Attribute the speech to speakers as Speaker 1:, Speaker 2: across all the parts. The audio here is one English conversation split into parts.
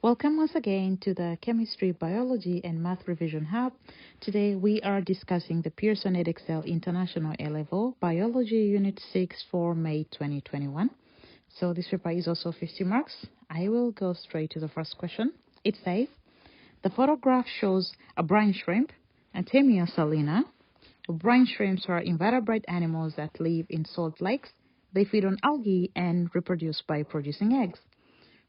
Speaker 1: Welcome once again to the Chemistry, Biology and Math Revision Hub. Today we are discussing the Pearson Edexcel International A Level Biology Unit 6 for May 2021. So this paper is also 50 marks. I will go straight to the first question. It says, the photograph shows a brine shrimp, Antemia salina. Brine shrimps are invertebrate animals that live in salt lakes. They feed on algae and reproduce by producing eggs.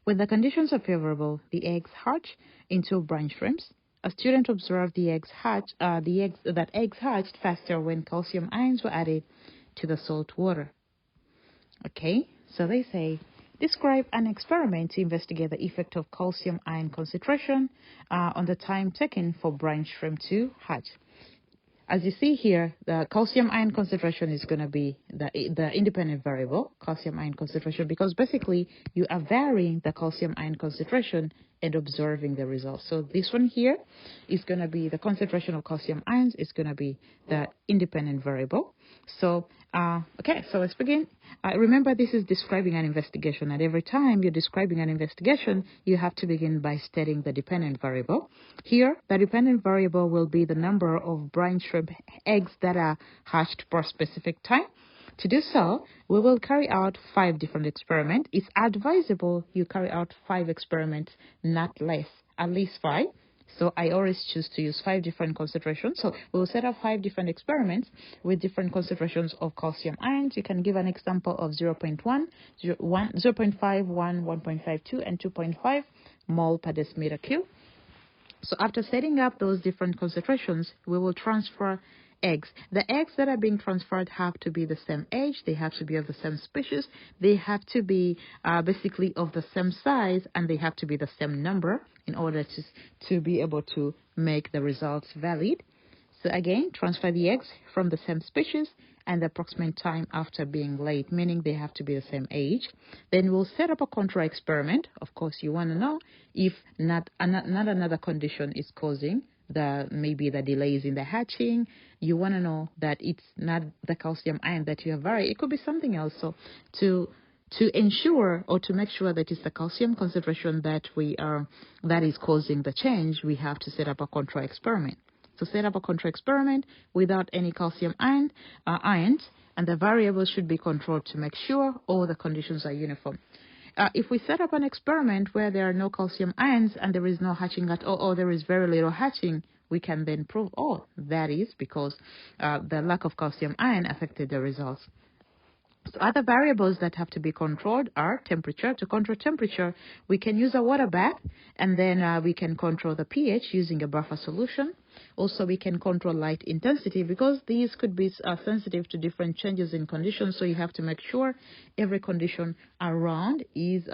Speaker 1: When the conditions are favorable, the eggs hatch into brine shrimps. A student observed eggs hatched faster when calcium ions were added to the salt water. Okay, so they say, describe an experiment to investigate the effect of calcium ion concentration on the time taken for brine shrimp to hatch. As you see here, the calcium ion concentration is going to be the independent variable, calcium ion concentration, because basically you are varying the calcium ion concentration and observing the results. So this one here is going to be the concentration of calcium ions is going to be the independent variable. So, okay, so let's begin. Remember, this is describing an investigation, and every time you're describing an investigation, you have to begin by stating the dependent variable. Here, the dependent variable will be the number of brine shrimp eggs that are hatched per specific time. To do so, we will carry out 5 different experiments. It's advisable you carry out 5 experiments, not less, at least 5. So I always choose to use 5 different concentrations. So we'll set up 5 different experiments with different concentrations of calcium ions. You can give an example of 0.1, 0.5, 1.52, and 2.5 mole per decimeter cube. So after setting up those different concentrations, we will transfer eggs. The eggs that are being transferred have to be the same age, they have to be of the same species, they have to be basically of the same size, and they have to be the same number in order to be able to make the results valid. So again, transfer the eggs from the same species and the approximate time after being laid, meaning they have to be the same age. Then we'll set up a control experiment. Of course, you want to know if not another condition is causing maybe the delays in the hatching. You want to know that it's not the calcium ion that you have varied. It could be something else. So to ensure or to make sure that it's the calcium concentration that is causing the change, we have to set up a control experiment. So set up a control experiment without any calcium ions, and the variables should be controlled to make sure all the conditions are uniform. If we set up an experiment where there are no calcium ions and there is no hatching at all, or there is very little hatching, we can then prove, that is because the lack of calcium ion affected the results. So other variables that have to be controlled are temperature. To control temperature, we can use a water bath, and then we can control the pH using a buffer solution. Also, we can control light intensity because these could be sensitive to different changes in conditions. So you have to make sure every condition around is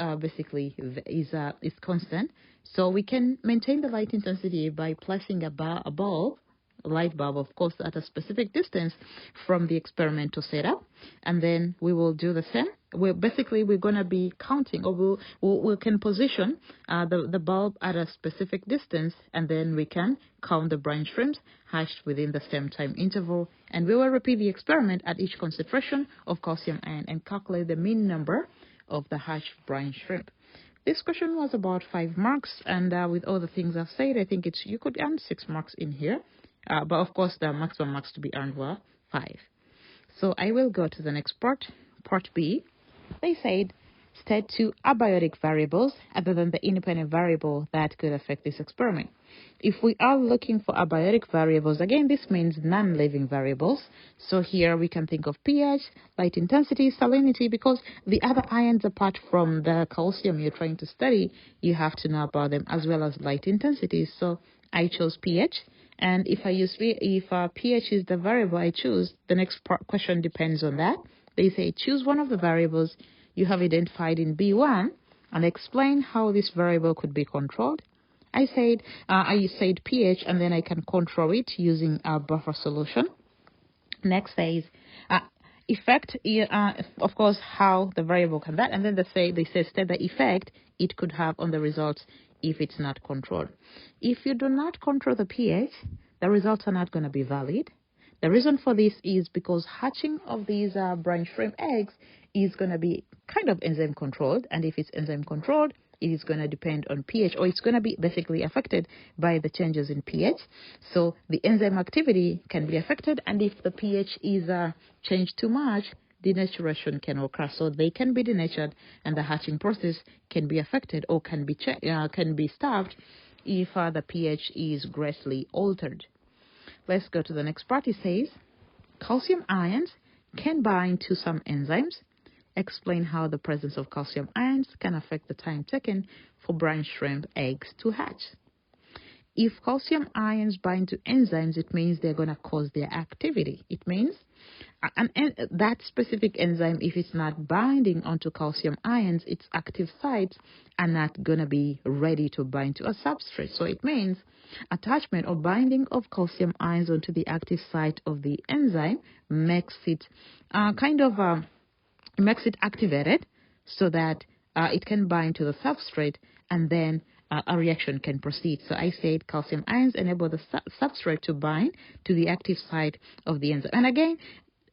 Speaker 1: constant. So we can maintain the light intensity by placing a light bulb, of course, at a specific distance from the experimental setup, and then we will do the same. We're going to be counting, or we can position the bulb at a specific distance, and then we can count the brine shrimps hatched within the same time interval, and we will repeat the experiment at each concentration of calcium ion and calculate the mean number of the hatched brine shrimp. This question was about 5 marks, and with all the things I've said, I think you could earn 6 marks in here. But of course, the maximum marks to be earned were 5. So I will go to the next part, part B. They said, state 2 abiotic variables other than the independent variable that could affect this experiment. If we are looking for abiotic variables, again, this means non-living variables. So here we can think of pH, light intensity, salinity, because the other ions apart from the calcium you're trying to study, you have to know about them, as well as light intensity. So I chose pH. And if pH is the variable I choose, the next question depends on that. They say choose one of the variables you have identified in B1 and explain how this variable could be controlled. I said pH, and then I can control it using a buffer solution. Next says effect, of course, how the variable can that, and then state the effect it could have on the results if it's not controlled. If you do not control the pH, the results are not going to be valid. The reason for this is because hatching of these brine shrimp eggs is going to be kind of enzyme controlled, and if it's enzyme controlled, it is going to depend on pH, or it's going to be basically affected by the changes in pH. So the enzyme activity can be affected, and if the pH is changed too much, denaturation can occur. So they can be denatured, and the hatching process can be affected or can be stopped if the pH is greatly altered. Let's go to the next part. It says calcium ions can bind to some enzymes. Explain how the presence of calcium ions can affect the time taken for brine shrimp eggs to hatch. If calcium ions bind to enzymes, it means they're going to cause their activity. It means that specific enzyme, if it's not binding onto calcium ions, its active sites are not going to be ready to bind to a substrate. So it means attachment or binding of calcium ions onto the active site of the enzyme makes it makes it activated so that it can bind to the substrate, and then a reaction can proceed. So I said calcium ions enable the substrate to bind to the active site of the enzyme. And again,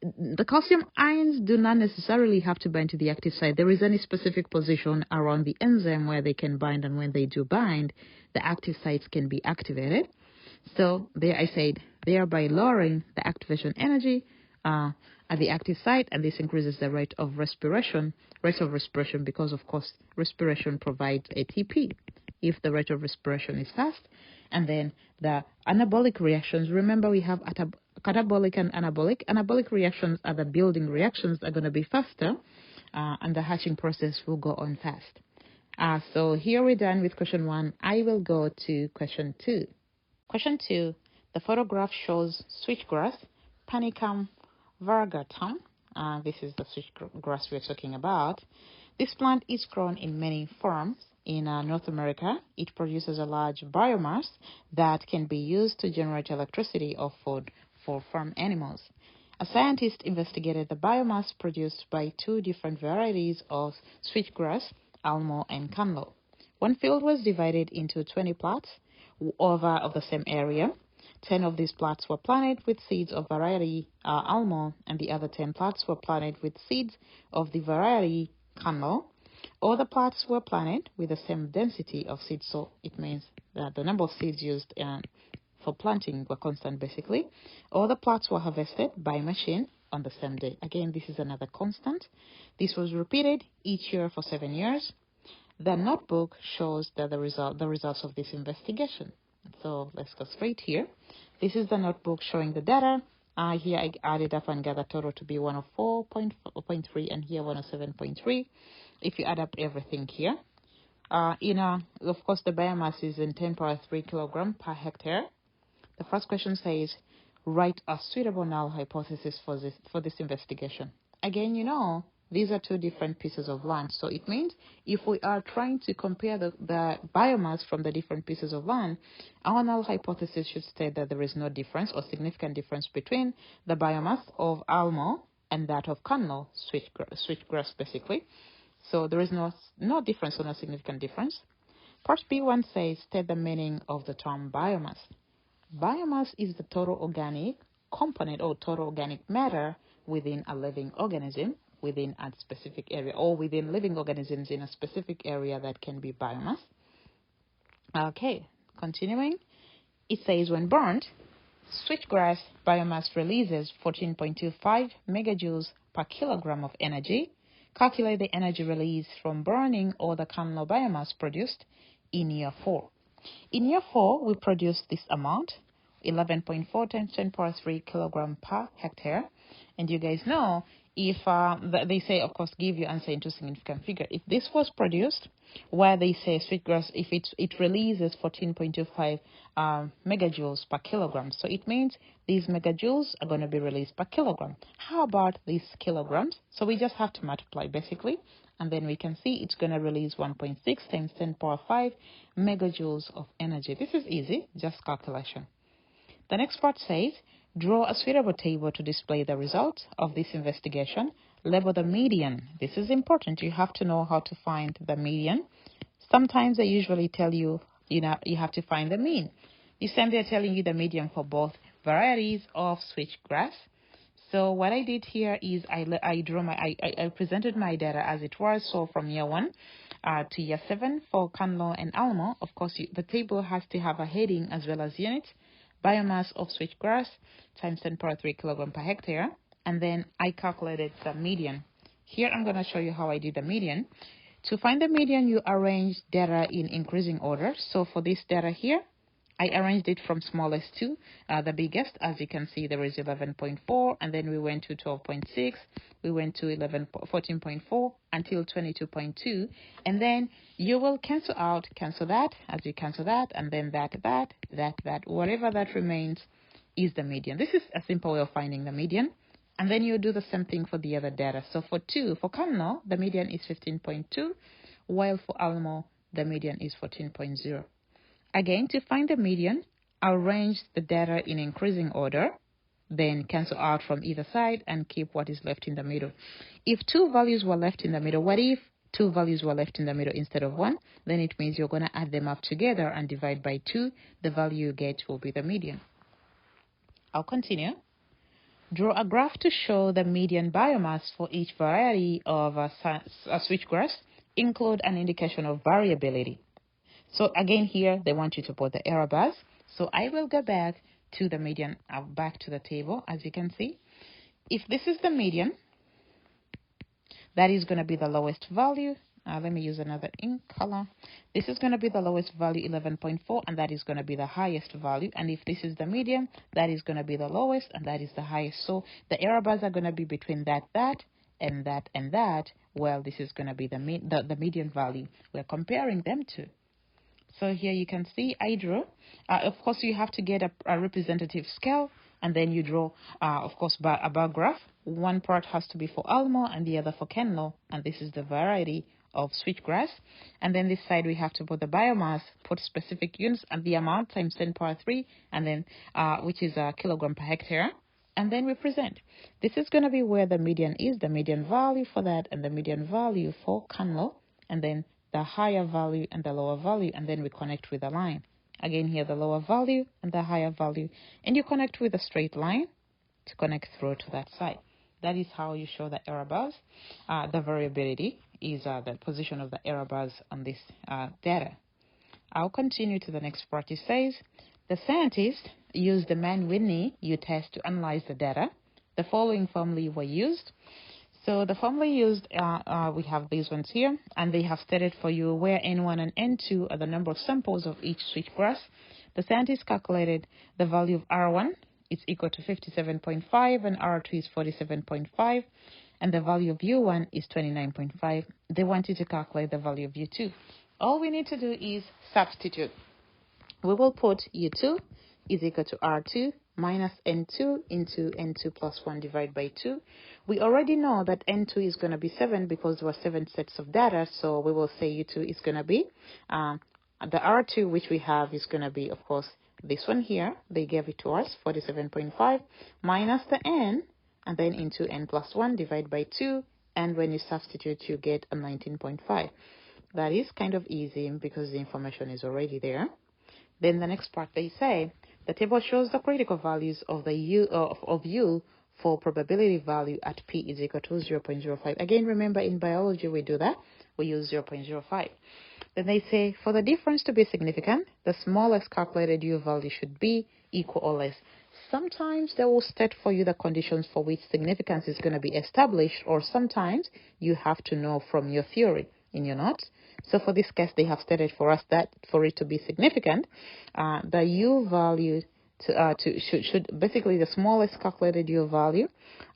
Speaker 1: the calcium ions do not necessarily have to bind to the active site. There is any specific position around the enzyme where they can bind, and when they do bind, the active sites can be activated. So there I said, thereby lowering the activation energy at the active site, and this increases the rate of respiration because, of course, respiration provides ATP. If the rate of respiration is fast, and then the anabolic reactions, remember we have catabolic and anabolic. Anabolic reactions are the building reactions, are going to be faster, and the hatching process will go on fast. So here we're done with question 1. I will go to question 2. Question 2, the photograph shows switchgrass, Panicum variegatum. This is the switchgrass we're talking about. This plant is grown in many farms in North America. It produces a large biomass that can be used to generate electricity or food for farm animals. A scientist investigated the biomass produced by 2 different varieties of switchgrass, almo and canlo. One field was divided into 20 plots of the same area. 10 of these plots were planted with seeds of variety almo, and the other 10 plots were planted with seeds of the variety canlo. All the plots were planted with the same density of seeds, so it means that the number of seeds used for planting were constant, basically. All the plots were harvested by machine on the same day. Again, this is another constant. This was repeated each year for 7 years. The notebook shows that the results of this investigation. So let's go straight here. This is the notebook showing the data. Here I added up and got the total to be 104.3, and here 107.3. If you add up everything here, of course, the biomass is in 10 power 3 kilogram per hectare. The first question says, write a suitable null hypothesis for this investigation. Again, these are 2 different pieces of land. So it means if we are trying to compare the biomass from the different pieces of land, our null hypothesis should state that there is no difference or significant difference between the biomass of almo and that of canlo, switchgrass basically. So there is no difference or no significant difference. Part B1 says, state the meaning of the term biomass. Biomass is the total organic component or total organic matter within a living organism within a specific area, or within living organisms in a specific area that can be biomass. Okay, continuing. It says when burnt, switchgrass biomass releases 14.25 megajoules per kilogram of energy. Calculate the energy released from burning or the canlo biomass produced in year 4. In year 4, we produced this amount, 11.4 times 10 power 3 kilogram per hectare. And you guys know, if they say, of course, give your answer into significant figure. If this was produced, where they say sweetgrass, if it releases 14.25 megajoules per kilogram, so it means these megajoules are going to be released per kilogram. How about these kilograms? So we just have to multiply, basically, and then we can see it's going to release 1.6 times 10 power 5 megajoules of energy. This is easy, just calculation. The next part says, draw a suitable table to display the results of this investigation. Label the median. This is important. You have to know how to find the median. Sometimes they usually tell you, you have to find the mean. This time they're telling you the median for both varieties of switchgrass. So what I did here is I presented my data as it was. So from year 1, to year 7 for Canlo and Almo. Of course, the table has to have a heading as well as units. Biomass of switchgrass times 10 power 3 kilogram per hectare. And then I calculated the median. Here I'm going to show you how I did the median. To find the median, you arrange data in increasing order. So for this data here, I arranged it from smallest to the biggest. As you can see, there is 11.4, and then we went to 12.6, we went to 14.4 until 22.2, and then you will cancel that, as you cancel that, and then that, whatever that remains is the median. This is a simple way of finding the median. And then you do the same thing for the other data. So for Canlo, the median is 15.2, while for Almo, the median is 14.0. Again, to find the median, arrange the data in increasing order, then cancel out from either side and keep what is left in the middle. If two values were left in the middle, what if two values were left in the middle instead of one? Then it means you're going to add them up together and divide by 2. The value you get will be the median. I'll continue. Draw a graph to show the median biomass for each variety of switchgrass. Include an indication of variability. So again, here they want you to put the error bars. So I will go back to the median, back to the table. As you can see, if this is the median, that is going to be the lowest value. Let me use another ink color. This is going to be the lowest value, 11.4, and that is going to be the highest value. And if this is the median, that is going to be the lowest, and that is the highest. So the error bars are going to be between that, and that. Well, this is going to be the median value we're comparing them to. So here you can see I drew. Of course, you have to get a representative scale, and then you draw, of course, a bar graph. One part has to be for Almo and the other for Canlo, and this is the variety of switchgrass. And then this side we have to put the biomass, put specific units and the amount times 10 power 3, and then which is a kilogram per hectare. And then we present. This is going to be where the median is, the median value for that, and the median value for Canlo, and then the higher value and the lower value, and then we connect with a line. Again, here the lower value and the higher value, and you connect with a straight line to connect through to that side. That is how you show the error bars. The variability is the position of the error bars on this data. I'll continue to the next part. It says, the scientists used the Mann-Whitney U-test to analyze the data. The following formulae were used. So the formula used, we have these ones here, and they have stated for you where N1 and N2 are the number of samples of each switchgrass. The scientists calculated the value of R1 is equal to 57.5 and R2 is 47.5, and the value of U1 is 29.5. They want you to calculate the value of U2. All we need to do is substitute. We will put U2 is equal to R2 minus N2 into N2 plus 1 divided by 2. We already know that N2 is going to be 7 because there were 7 sets of data, so we will say U2 is going to be, the R2 which we have is going to be, of course, this one here. They gave it to us, 47.5, minus the N, and then into N plus 1 divided by 2, and when you substitute, you get a 19.5. That is kind of easy because the information is already there. Then the next part, they say, the table shows the critical values of the U for probability value at P is equal to 0.05. Again, remember in biology we do that. We use 0.05. Then they say for the difference to be significant, the smallest calculated U value should be equal or less. Sometimes they will state for you the conditions for which significance is going to be established, or sometimes you have to know from your theory in your notes. So for this case, they have stated for us that for it to be significant, the U value should basically the smallest calculated U value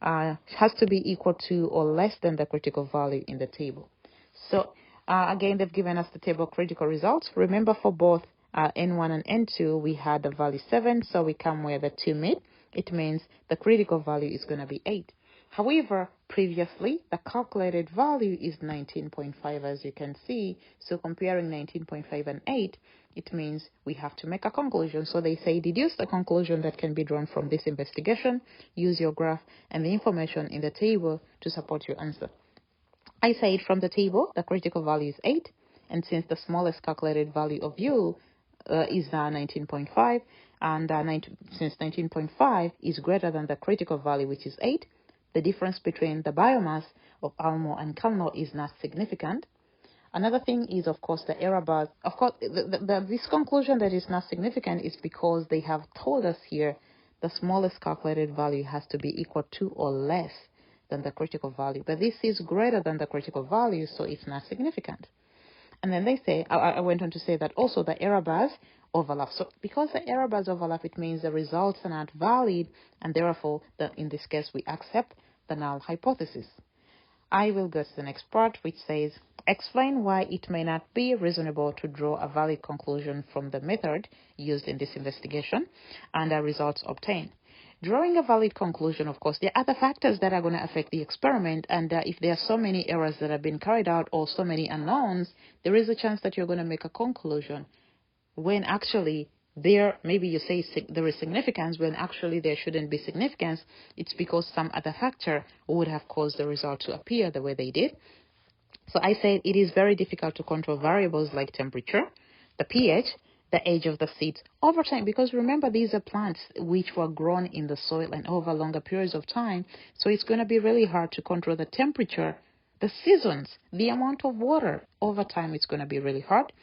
Speaker 1: has to be equal to or less than the critical value in the table. So again, they've given us the table critical results. Remember, for both N1 and N2, we had the value 7, so we come where the 2 meet. It means the critical value is going to be 8. However, previously, the calculated value is 19.5, as you can see. So comparing 19.5 and 8, it means we have to make a conclusion. So they say deduce the conclusion that can be drawn from this investigation. Use your graph and the information in the table to support your answer. I said from the table, the critical value is 8. And since the smallest calculated value of U is 19.5, and since 19.5 is greater than the critical value, which is 8, the difference between the biomass of Almo and Canlo is not significant. Another thing is, of course, the error bars. Of course, this conclusion that is not significant is because they have told us here the smallest calculated value has to be equal to or less than the critical value. But this is greater than the critical value, so it's not significant. And then they say, I went on to say that also the error bars overlap. So because the error bars overlap, it means the results are not valid, and therefore, in this case, we accept the null hypothesis. I will go to the next part, which says, explain why it may not be reasonable to draw a valid conclusion from the method used in this investigation and the results obtained. Drawing a valid conclusion, of course, there are other factors that are going to affect the experiment, and if there are so many errors that have been carried out or so many unknowns, there is a chance that you're going to make a conclusion when actually maybe you say there is significance when actually there shouldn't be significance. It's because some other factor would have caused the result to appear the way they did. So I said it is very difficult to control variables like temperature, the pH, the age of the seeds over time, because remember, these are plants which were grown in the soil and over longer periods of time. So it's going to be really hard to control the temperature, the seasons, the amount of water. Over time, it's going to be really hard.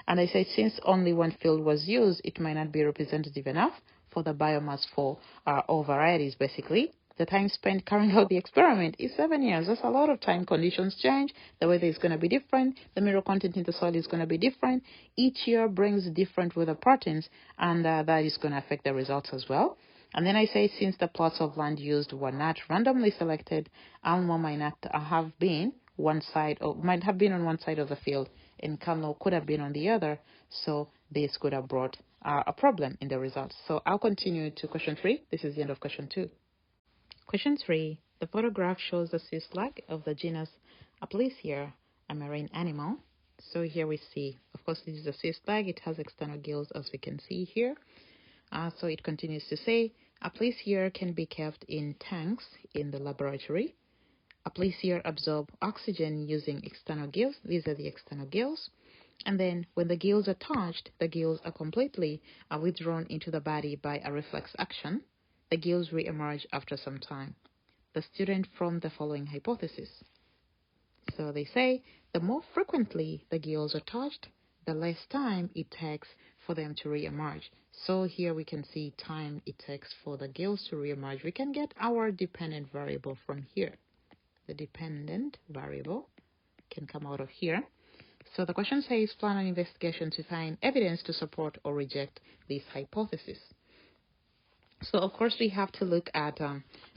Speaker 1: And I said since only one field was used, it might not be representative enough for the biomass for all varieties, basically. The time spent carrying out the experiment is 7 years. That's a lot of time. Conditions change. The weather is going to be different. The mineral content in the soil is going to be different. Each year brings different weather patterns, and that is going to affect the results as well. And then I say since the plots of land used were not randomly selected, Alma might not have been one side, or might have been on one side of the field, and Kamlo could have been on the other. So this could have brought a problem in the results. So I'll continue to question 3. This is the end of question 2. Question 3. The photograph shows the sea slug of the genus Aplysia, a marine animal. So here we see, of course, this is a sea slug. It has external gills, as we can see here. So it continues to say, Aplysia can be kept in tanks in the laboratory. Aplysia absorb oxygen using external gills. These are the external gills. And then when the gills are touched, the gills are completely withdrawn into the body by a reflex action. The gills re-emerge after some time. The student formed the following hypothesis. So they say the more frequently the gills are touched, the less time it takes for them to re-emerge. So here we can see time it takes for the gills to re-emerge. We can get our dependent variable from here. The dependent variable can come out of here. So the question says plan an investigation to find evidence to support or reject this hypothesis. So, of course, we have to look at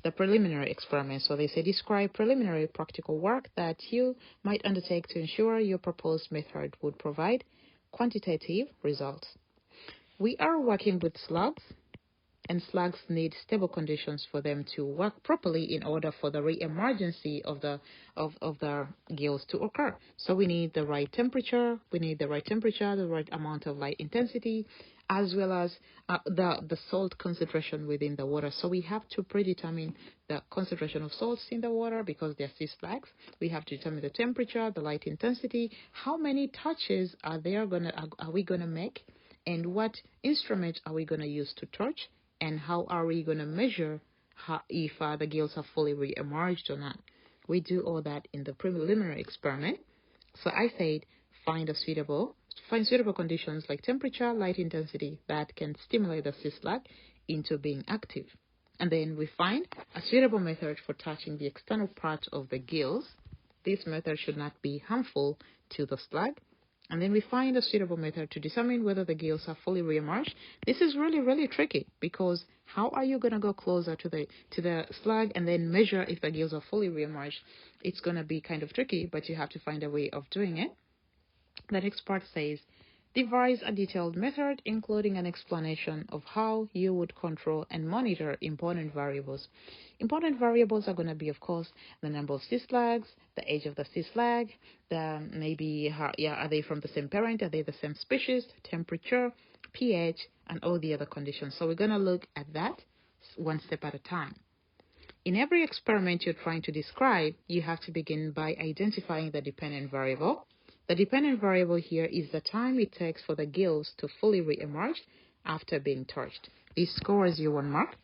Speaker 1: the preliminary experiment. So they say describe preliminary practical work that you might undertake to ensure your proposed method would provide quantitative results. We are working with slugs, and slugs need stable conditions for them to work properly in order for the re-emergency of the gills to occur. So we need the right temperature, the right amount of light intensity, as well as the salt concentration within the water. So we have to predetermine the concentration of salts in the water because they're sea slugs. We have to determine the temperature, the light intensity, how many touches are we gonna make, and what instruments are we gonna use to touch, and how are we gonna measure if the gills have fully re-emerged or not. We do all that in the preliminary experiment. So I said find suitable conditions like temperature, light intensity that can stimulate the sea slug into being active. And then we find a suitable method for touching the external part of the gills. This method should not be harmful to the slug. And then we find a suitable method to determine whether the gills are fully re-emerged. This is really, really tricky because how are you going to go closer to the slug and then measure if the gills are fully re-emerged? It's going to be kind of tricky, but you have to find a way of doing it. The next part says, devise a detailed method, including an explanation of how you would control and monitor important variables. Important variables are going to be, of course, the number of sea slugs, the age of the sea slug, are they from the same parent, are they the same species, temperature, pH, and all the other conditions. So we're going to look at that one step at a time. In every experiment you're trying to describe, you have to begin by identifying the dependent variable. The dependent variable here is the time it takes for the gills to fully re-emerge after being touched. This scores you 1 mark.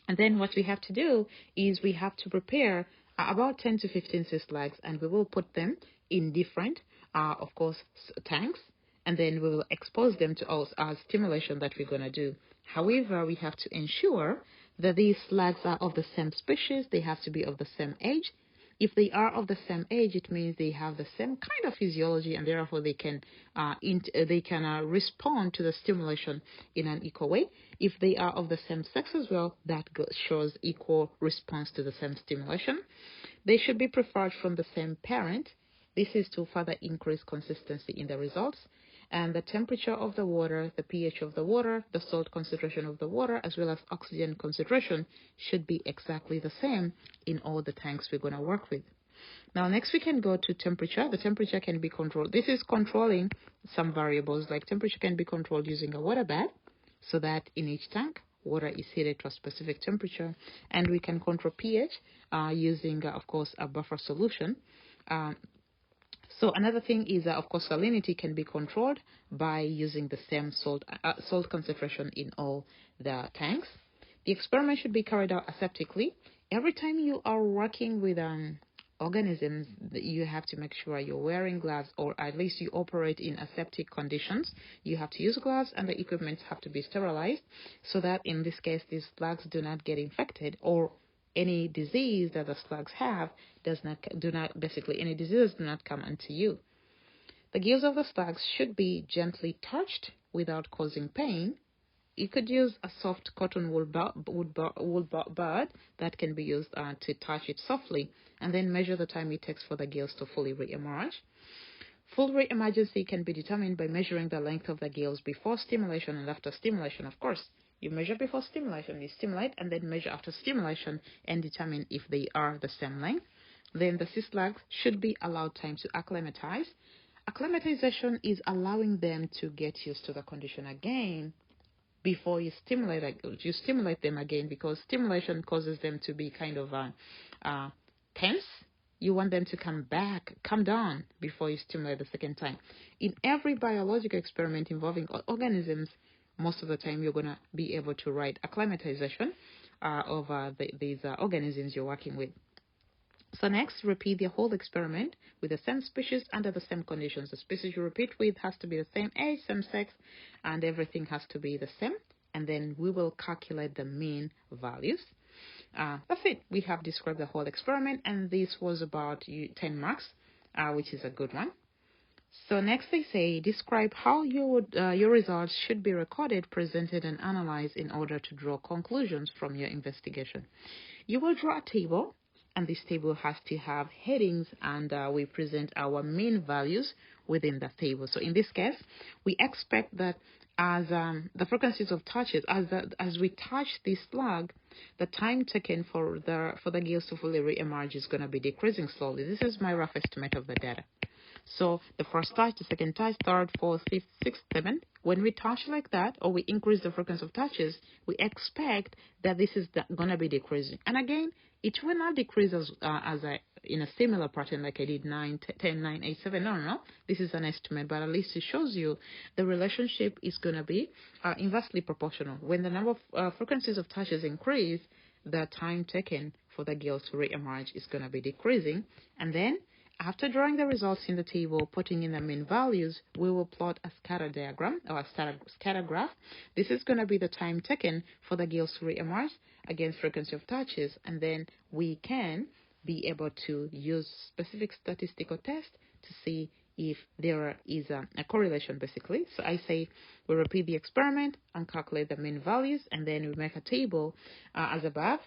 Speaker 1: And then what we have to do is we have to prepare about 10 to 15 sea slugs, and we will put them in different of course, tanks, and then we will expose them to our stimulation that we're going to do. However, we have to ensure that these slugs are of the same species. They have to be of the same age. If they are of the same age, it means they have the same kind of physiology, and therefore they can respond to the stimulation in an equal way. If they are of the same sex as well, that shows equal response to the same stimulation. They should be preferred from the same parent. This is to further increase consistency in the results. And the temperature of the water, the pH of the water, the salt concentration of the water, as well as oxygen concentration should be exactly the same in all the tanks we're going to work with. Now, next we can go to temperature. The temperature can be controlled. This is controlling some variables, like temperature can be controlled using a water bath, so that in each tank, water is heated to a specific temperature. And we can control pH using, of course, a buffer solution. So another thing is, of course, salinity can be controlled by using the same salt concentration in all the tanks. The experiment should be carried out aseptically. Every time you are working with organisms, you have to make sure you're wearing gloves, or at least you operate in aseptic conditions. You have to use gloves, and the equipment have to be sterilized, so that in this case, these slugs do not get infected, or any disease that the slugs have any diseases do not come onto you. The gills of the slugs should be gently touched without causing pain. You could use a soft cotton wool bud that can be used to touch it softly, and then measure the time it takes for the gills to fully re-emerge. Full re-emergency can be determined by measuring the length of the gills before stimulation and after stimulation, of course. You measure before stimulation, you stimulate, and then measure after stimulation and determine if they are the same length. Then the sea slugs should be allowed time to acclimatize. Acclimatization is allowing them to get used to the condition again before you stimulate them again, because stimulation causes them to be kind of tense. You want them to come down before you stimulate the second time. In every biological experiment involving organisms, most of the time you're going to be able to write acclimatization of these organisms you're working with. So next, repeat the whole experiment with the same species under the same conditions. The species you repeat with has to be the same age, same sex, and everything has to be the same. And then we will calculate the mean values. That's it. We have described the whole experiment, and this was about 10 marks, which is a good one. So next they say, describe how your results should be recorded, presented, and analyzed in order to draw conclusions from your investigation. You will draw a table, and this table has to have headings, and we present our mean values within the table. So in this case, we expect that as the frequencies of touches, as we touch this slug, the time taken for the gills to fully re-emerge is going to be decreasing slowly. This is my rough estimate of the data. So the first touch, the second touch, third, fourth, fifth, sixth, seventh, when we touch like that, or we increase the frequency of touches, we expect that this is going to be decreasing. And again, it will not decrease in a similar pattern like I did 9, 10, 9, 8, 7. No. This is an estimate, but at least it shows you the relationship is going to be inversely proportional. When the number of frequencies of touches increase, the time taken for the gills to re-emerge is going to be decreasing. And then, after drawing the results in the table, putting in the mean values, we will plot a scatter diagram or a scatter graph. This is going to be the time taken for the gills to re-emerge against frequency of touches, and then we can be able to use specific statistical tests to see if there is a correlation, basically. So I say we repeat the experiment and calculate the mean values, and then we make a table as above,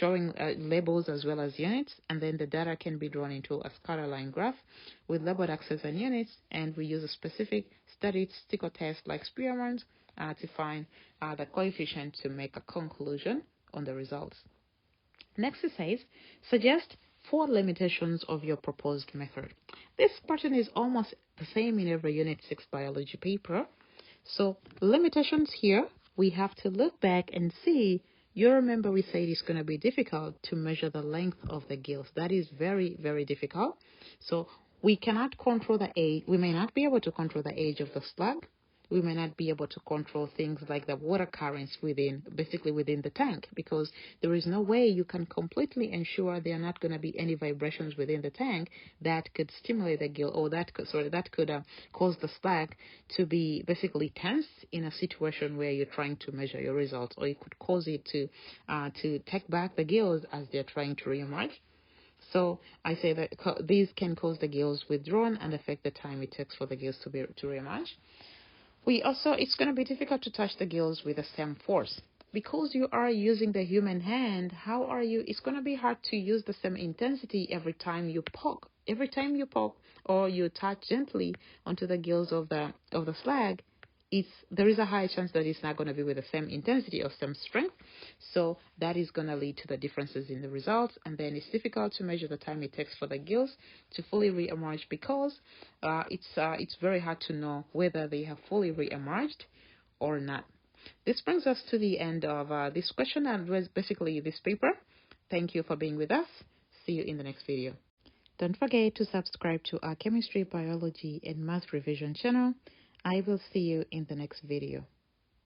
Speaker 1: showing labels as well as units, and then the data can be drawn into a scatter line graph with labeled axes and units, and we use a specific statistical test like Spearman's to find the coefficient to make a conclusion on the results. Next it says, suggest 4 limitations of your proposed method. This pattern is almost the same in every Unit 6 biology paper. So limitations here, we have to look back and see. You remember we said it's going to be difficult to measure the length of the gills. That is very, very difficult. So we cannot control the age. We may not be able to control the age of the slug. we may not be able to control things like the water currents within the tank, because there is no way you can completely ensure there are not going to be any vibrations within the tank that could stimulate the gill, or that could cause the slag to be basically tense in a situation where you're trying to measure your results, or it could cause it to take back the gills as they're trying to reemerge. So I say that these can cause the gills withdrawn and affect the time it takes for the gills to reemerge. It's going to be difficult to touch the gills with the same force. Because you are using the human hand, it's going to be hard to use the same intensity every time you poke. Every time you poke or you touch gently onto the gills of the slag, there is a high chance that it's not going to be with the same intensity or same strength. So that is going to lead to the differences in the results, and then it's difficult to measure the time it takes for the gills to fully re-emerge, because it's very hard to know whether they have fully re-emerged or not. This brings us to the end of this question and basically this paper. Thank you for being with us. See you in the next video. Don't forget to subscribe to our chemistry, biology, and math revision channel. I will see you in the next video.